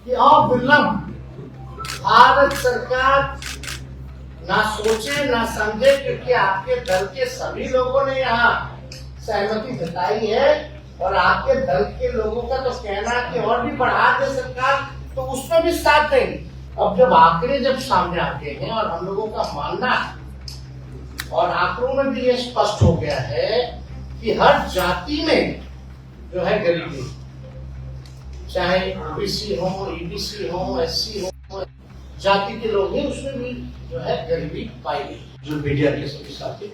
कि अविलंब भारत सरकार ना सोचे ना समझे, क्योंकि आपके दल के सभी लोगों ने यहाँ सहमति जताई है और आपके दल के लोगों का तो कहना है कि और भी बढ़ा दे सरकार, तो उसमें भी साथ देंगे। अब जब आंकड़े जब सामने आते हैं और हम लोगों का मानना है और आंकड़ों में भी ये स्पष्ट हो गया है कि हर जाति में जो है गरीबी, चाहे ओबीसी हो, ईबीसी हो, एससी हो, जाति के लोग हैं, उसमें भी जो है गरीबी पाई गई। जो मीडिया के सभी साथी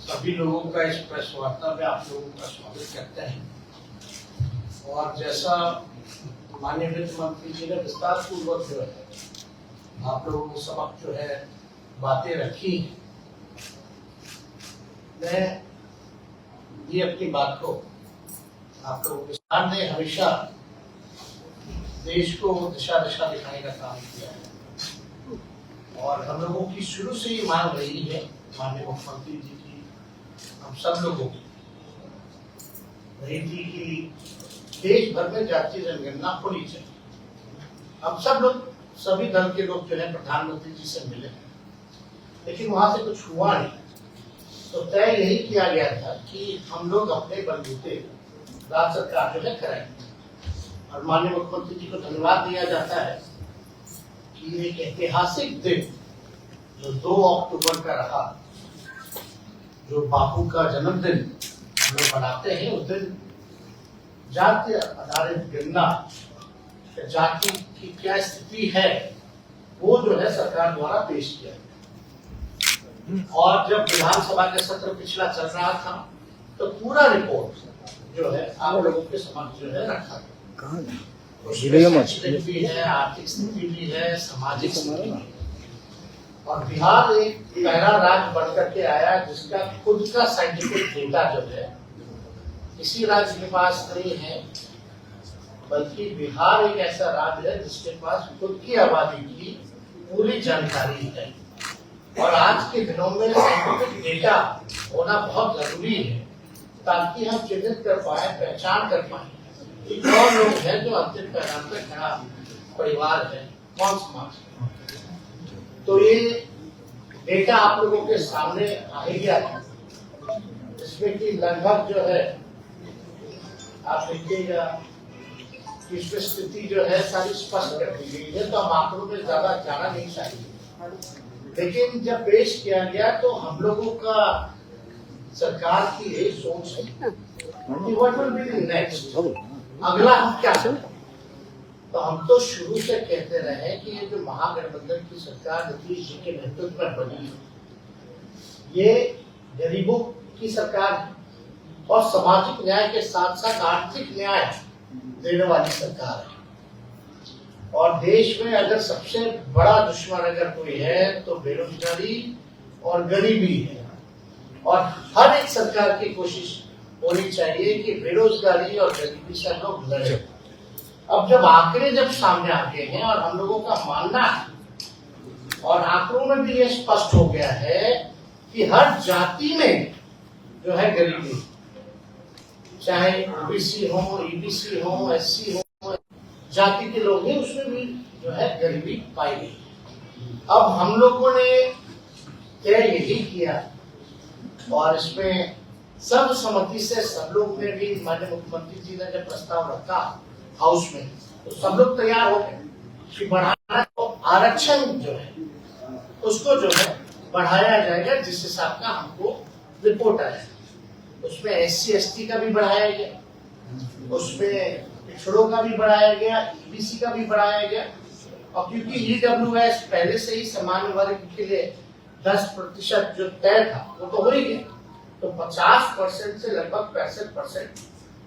सभी लोगों का इस प्रेस वार्ता में आप लोगों का स्वागत करते हैं। और जैसा माननीय वित्त मंत्री जी ने विस्तार पूर्वक जो है आप लोगों को समक्ष जो है बातें रखी, मैं ये अपनी बात को आप लोगों के सामने हमेशा देश को दिशा दिखाने का काम किया है और हम लोगों की शुरू से ही मांग रही है, माननीय मुख्यमंत्री जी की, हम सब लोगों की रही थी कि देश भर में जातीय जनगणना होनी चाहिए। हम सब लोग, सभी दल के लोग जो है प्रधानमंत्री जी से मिले, लेकिन वहां से कुछ हुआ नहीं। तो तय यही किया गया था कि हम लोग अपने बलबूते राज्य सरकार जो है कराएंगे। और माननीय मुख्यमंत्री जी को धन्यवाद दिया जाता है कि एक ऐतिहासिक दिन जो 2 अक्टूबर का रहा, जो बापू का जन्मदिन हम लोग मनाते हैं, उस दिन जाति आधारित गणना, जाति की क्या स्थिति है वो जो है सरकार द्वारा पेश किया गया। और जब विधानसभा का सत्र पिछला चल रहा था तो पूरा रिपोर्ट जो है आप लोगों के समक्ष जो है रखा गया। उसमें भी है, आर्थिक स्थिति भी है, सामाजिक स्थिति भी है। और बिहार एक पहला राज्य बनकर के आया जिसका खुद का साइंटिफिक डेटा जो है किसी राज्य के पास नहीं है, बल्कि बिहार एक ऐसा राज्य है जिसके पास खुद की आबादी की पूरी जानकारी है। और आज के दिनों में साइंटिफिक डेटा होना बहुत जरूरी है ताकि हम चिन्हित कर पाए, पहचान कर पाए कि कौन लोग हैं जो अंतिम पैराम पे खड़ा परिवार है, कौन समाज है। तो ये डेटा आप लोगों के सामने आ ही गया था, इसमें कि लगभग जो है आप देखिएगा कि इसमें स्थिति जो है सारी स्पष्ट कर दी गई है। तो हम आंकड़ों में ज्यादा जाना नहीं चाहिए, लेकिन जब पेश किया गया तो हम लोगों का सरकार की यही सोच है कि what will be the next, अगला हम क्या करें। तो हम तो शुरू से कहते रहे कि ये जो महागठबंधन की सरकार नीतीश जी के नेतृत्व में बनी है, ये गरीबों की सरकार है और सामाजिक न्याय के साथ साथ आर्थिक न्याय देने वाली सरकार है। और देश में अगर सबसे बड़ा दुश्मन अगर कोई है तो बेरोजगारी और गरीबी है। और हर एक सरकार की कोशिश होनी चाहिए कि बेरोजगारी और गरीबी से हम लोग लड़े। अब जब आंकड़े जब सामने आते हैं और हम लोगों का मानना है और आंकड़ों में भी ये स्पष्ट हो गया है कि हर जाति में जो है गरीबी, चाहे ओबीसी हो, ईबीसी हो, एससी हो, जाति के लोग हैं, उसमें भी जो है गरीबी पाई गई। अब हम लोगों ने तय यही किया और इसमें सर्वसम्मति से सब लोग ने भी, माननीय मुख्यमंत्री जी ने जब प्रस्ताव रखा हाउस में तो सब लोग तैयार हो गए कि बढ़ाना, तो आरक्षण जो है उसको जो है बढ़ाया जाएगा जिस हिसाब का हमको रिपोर्ट आया। उसमें एससी एसटी का भी बढ़ाया गया, उसमें पिछड़ों का भी बढ़ाया गया, ईबीसी का भी बढ़ाया गया। और क्योंकि ईडब्ल्यूएस पहले से ही सामान्य वर्ग के लिए 10% जो तय था वो तो हो ही गया, तो 50% से लगभग 65%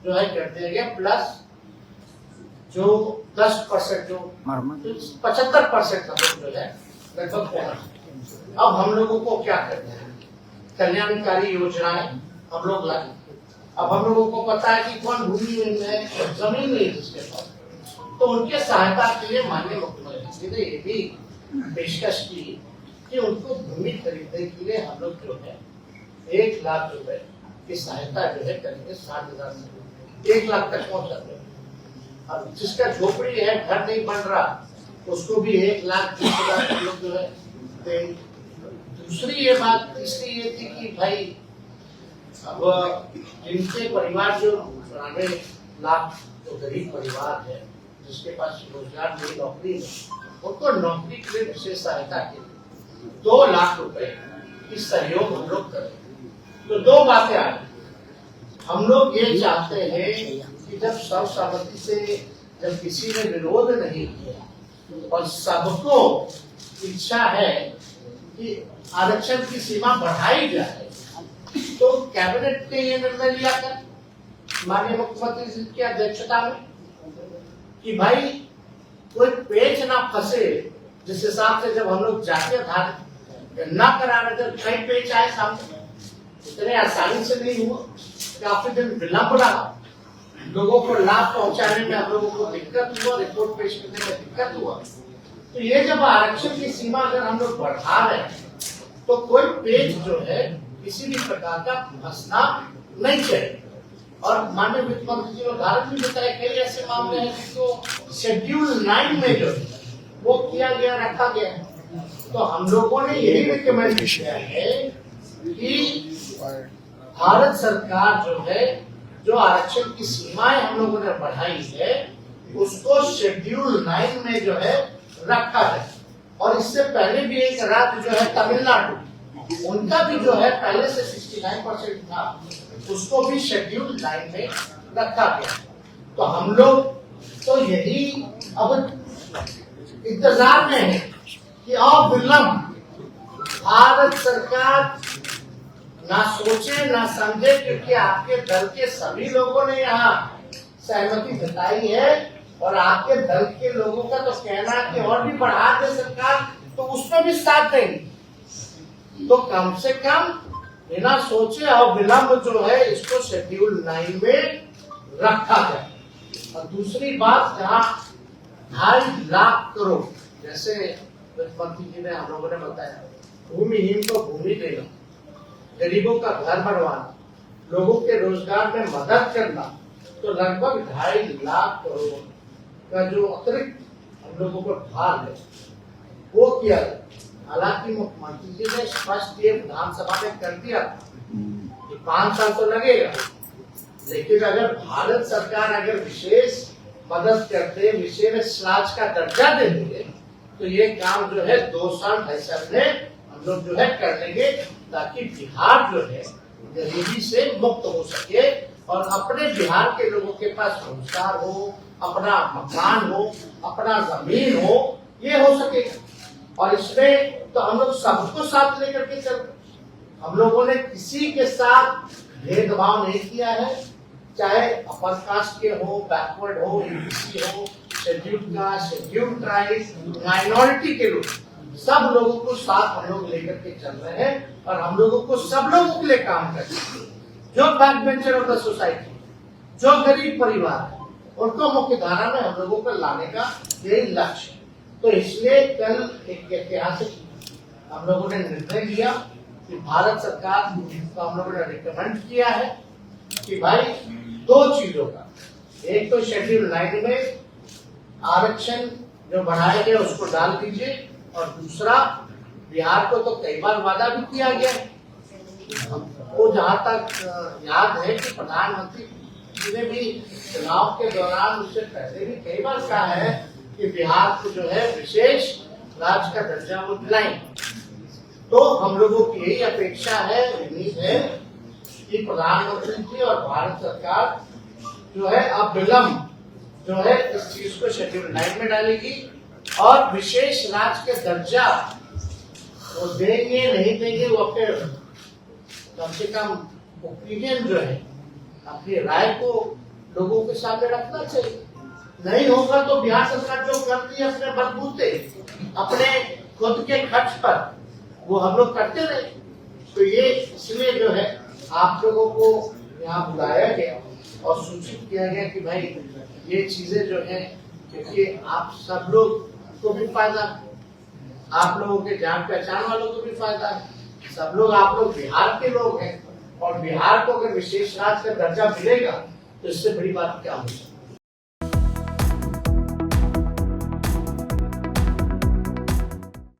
जो है कर दिया गया, प्लस जो 10% जो 75% जो है लगभग होना। अब हम लोगों को क्या करना है, कल्याणकारी योजनाएं हम लोग लाए। अब हम लोगों को पता है कि कौन भूमिहीन है, जमीन नहीं है जिसके पास, तो उनके सहायता के लिए माननीय मुख्यमंत्री जी ने ये भी पेशकश की कि उनको भूमि खरीदने के लिए हम लोग जो है 1 लाख रुपए की सहायता जो है करेंगे। 60,000 से 1 लाख तक पहुंच जाते हैं। अब जिसका झोपड़ी है, घर नहीं बन रहा, उसको भी 1,30,000 लोग जो है देंगे। दूसरी ये बात इसलिए ये थी कि भाई अब जिनके परिवार जो 94 लाख तो गरीब परिवार है, जिसके पास रोजगार नहीं, नौकरी नहीं, उनको नौकरी के लिए विशेष सहायता के लिए 2 लाख रुपए की सहयोग हम लोग करें। तो 2 बातें आ रही। हम लोग ये चाहते हैं कि जब सर्वसम्मति से, जब किसी ने विरोध नहीं किया और सबको इच्छा है कि आरक्षण की सीमा बढ़ाई जाए, तो कैबिनेट ने ये निर्णय लिया था माननीय मुख्यमंत्री जी की अध्यक्षता में कि भाई कोई पेच ना फंसे। जिस हिसाब से जब हम लोग जातीय आधार गणना करा रहे थे, कई पेच आए सामने, इतने आसानी से नहीं हुआ, काफी दिन विलंब रहा, लोगों को लाभ पहुंचाने में हम लोगों को दिक्कत हुआ, रिपोर्ट पेश करने में दिक्कत हुआ। तो ये जब आरक्षण की सीमा अगर हम लोग बढ़ा रहे हैं, तो कोई पेच जो है किसी भी प्रकार का फंसना नहीं चाहिए। और माननीय वित्त मंत्री जी ने उदाहरण भी बताया, कई ऐसे मामले हैं जिसको शेड्यूल 9 में जो वो किया गया, रखा गया है। तो हम लोगों ने यही रिकमेंड किया है कि भारत सरकार जो है, जो आरक्षण की सीमाएं हम लोगों ने बढ़ाई है, उसको शेड्यूल 9 में जो है रखा है। और इससे पहले भी एक राज्य जो है तमिलनाडु, उनका भी जो है पहले से 69% था, उसको भी शेड्यूल 9 में रखा गया। तो हम लोग तो यही अब इंतजार में है कि अविलंब भारत सरकार ना सोचे ना समझे, क्योंकि आपके दल के सभी लोगों ने यहाँ सहमति जताई है और आपके दल के लोगों का तो कहना है कि और भी बढ़ा दे सरकार, तो उसमें भी साथ देंगे। तो कम से कम बिना सोचे और विलंब जो है इसको शेड्यूल 9 में रखा जाए। और दूसरी बात, जहाँ 2.5 लाख करोड़, जैसे वित्त मंत्री जी ने, हम लोगों ने बताया, भूमिहीन को भूमि देना, गरीबों का घर बनवाना, लोगों के रोजगार में मदद करना, तो लगभग 2.5 लाख करोड़ का जो अतिरिक्त हम लोगों को भार है वो किया। हालांकि मुख्यमंत्री जी ने स्पष्ट ये विधानसभा में कर दिया कि 5 साल तो लगेगा, लेकिन अगर भारत सरकार अगर विशेष मदद करते, विशेष राज्य का दर्जा दे देंगे, तो ये काम जो है 2 साल 2.5 साल में हम लोग जो है कर लेंगे, ताकि बिहार जो है गरीबी से मुक्त हो सके और अपने बिहार के लोगों के पास रोजगार हो, अपना मकान हो, अपना जमीन हो, ये हो सकेगा। और इसमें तो हम लोग सबको साथ लेकर के चल, हम लोगों ने किसी के साथ भेदभाव नहीं किया है, चाहे अपर कास्ट के हो, बैकवर्ड हो, ईबीसी हो, schedule caste, schedule tribe, minority के लोग, सब लोगों को साथ हम लोग लेकर के चल रहे हैं। और हम लोगों को सब लोगों के लिए काम करना है। जो back bencher of the society, जो गरीब परिवार है, उनको मुख्य धारा में हम लोगों को लाने का यही लक्ष्य है। तो इसलिए कल एक ऐतिहासिक हम लोगों ने निर्णय लिया कि भारत सरकार को हम लोगों ने रिकमेंड किया है कि भाई 2 चीजों का, एक तो शेड्यूल 9 में आरक्षण जो बढ़ाया गया उसको डाल दीजिए, और दूसरा बिहार को तो कई बार वादा भी किया गया, वो जहाँ तक याद है कि प्रधानमंत्री जी ने भी चुनाव के दौरान, उससे पहले भी कई बार कहा है कि बिहार को जो है विशेष राज्य का दर्जा वो दिलाएंगे। तो हम लोगों की यही अपेक्षा है, उम्मीद है कि प्रधानमंत्री जी और भारत सरकार जो है अब विलंब जो है इस चीज को शेड्यूल 9 में डालेगी और विशेष राज्य के दर्जा वो देंगे नहीं देंगे, वो अपने कम से कम ओपिनियन जो है, अपनी राय को लोगों के सामने रखना चाहिए। नहीं होगा तो बिहार सरकार जो करती है अपने बलबूते, अपने खुद के खर्च पर, वो हम लोग करते रहे। तो ये इसलिए जो है आप लोगों को यहाँ बुलाया गया और सूचित किया गया कि भाई ये चीजें जो है, क्योंकि आप सब लोग को भी फायदा, आप लोगों के जान पहचान वालों को भी फायदा है, सब लोग आप लोग बिहार के लोग हैं, और बिहार को अगर विशेष राज्य का दर्जा मिलेगा तो इससे बड़ी बात क्या हो सकती है।